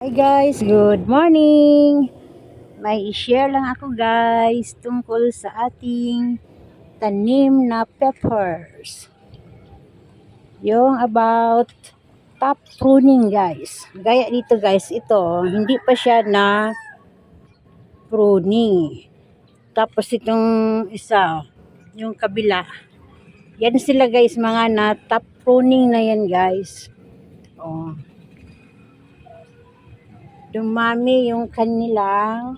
Hi guys, good morning! May i-share lang ako guys tungkol sa ating tanim na peppers. Yung about top pruning guys. Gaya dito guys, ito hindi pa siya na pruning. Tapos itong isa, yung kabila. Yan sila guys, mga na top pruning na yan guys. Oh. Dumami yung kanilang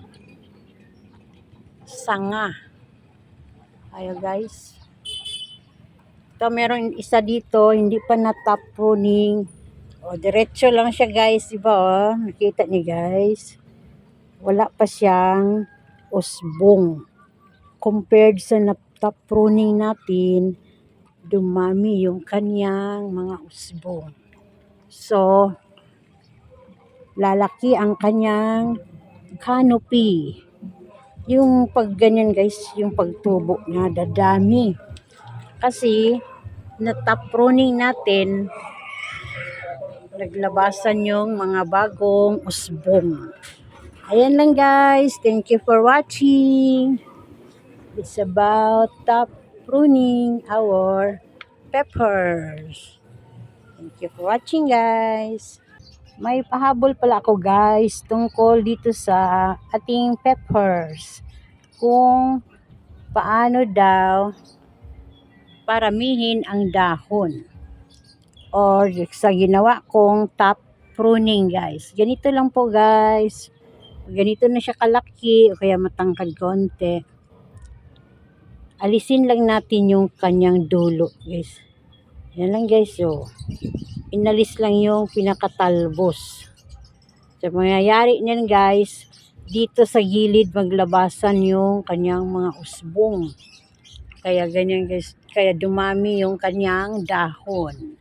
sanga. Ayo guys. Ito meron isa dito, hindi pa na top pruning. O, diretso lang siya guys, diba o? Nakita niyo guys. Wala pa siyang usbong. Compared sa na top pruning natin, dumami yung kanyang mga usbong. So, lalaki ang kanyang canopy. Yung pag ganyan guys, yung pagtubo niya, dadami. Kasi, na top pruning natin, naglabasan yung mga bagong usbong. Ayan lang guys. Thank you for watching. It's about top pruning our peppers. Thank you for watching guys. May pahabol pala ako guys tungkol dito sa ating peppers. Kung paano daw paramihin ang dahon. Or sa ginawa kong top pruning guys. Ganito lang po guys. Ganito na siya kalaki o kaya matangkad konti. Alisin lang natin yung kanyang dulo guys. Yan lang guys. So, inalis lang yung pinakatalbos. So, mangyayari niyan guys, dito sa gilid maglabasan yung kanyang mga usbong. Kaya ganyan guys. Kaya dumami yung kanyang dahon.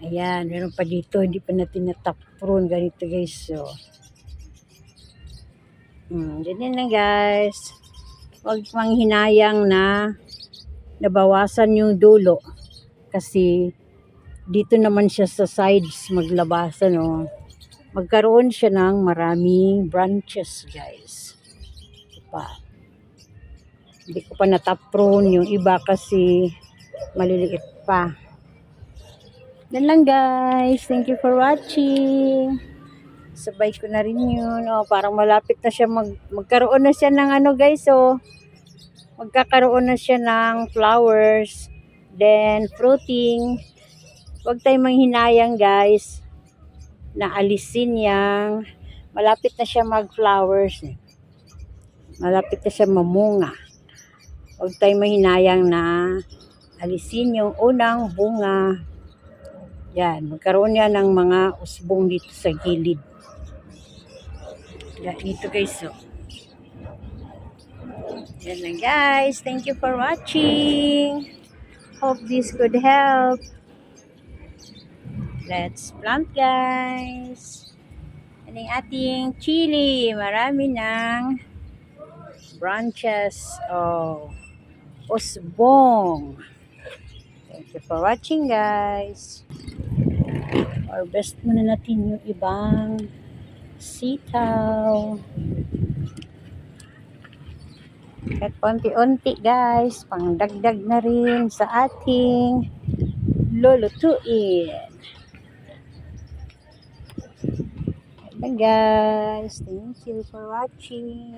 Ayan, meron pa dito, hindi pa natin na-top prune. Ganito guys, so. Ganyan lang guys. Huwag manghinayang na nabawasan yung dulo. Kasi, dito naman siya sa sides maglabasan, oh. Magkaroon siya ng maraming branches guys. Hindi ko pa na-top prune yung iba kasi maliliit pa. Yan lang guys. Thank you for watching. Sabay ko na rin yun. Oh, parang malapit na siya magkaroon na siya ng ano guys. Oh. Magkakaroon na siya ng flowers. Then fruiting. Huwag tayong manghinayang guys. Na alisin yang. Malapit na siya mag-flowers. Malapit na siya mamunga. Huwag tayong mahinayang na alisin yung unang bunga. Yan, magkaroon yan ng mga usbong dito sa gilid. Yan, dito guys, so. Yan lang guys. Thank you for watching. Hope this could help. Let's plant guys. Yan ang ating chili. Marami ng branches of usbong. Thank you for watching guys. Harvest muna natin yung ibang sitaw. At konti-unti guys, pangdagdag na rin sa ating lulutuin. Ayan guys, thank you for watching.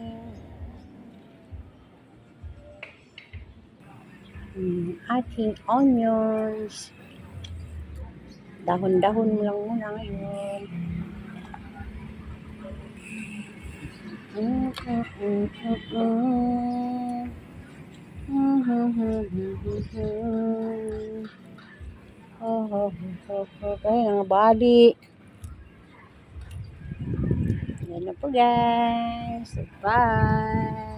Ating onions. Dahon-dahon mo lang muna ngayon. Ay, bali. Yan na po guys. Bye.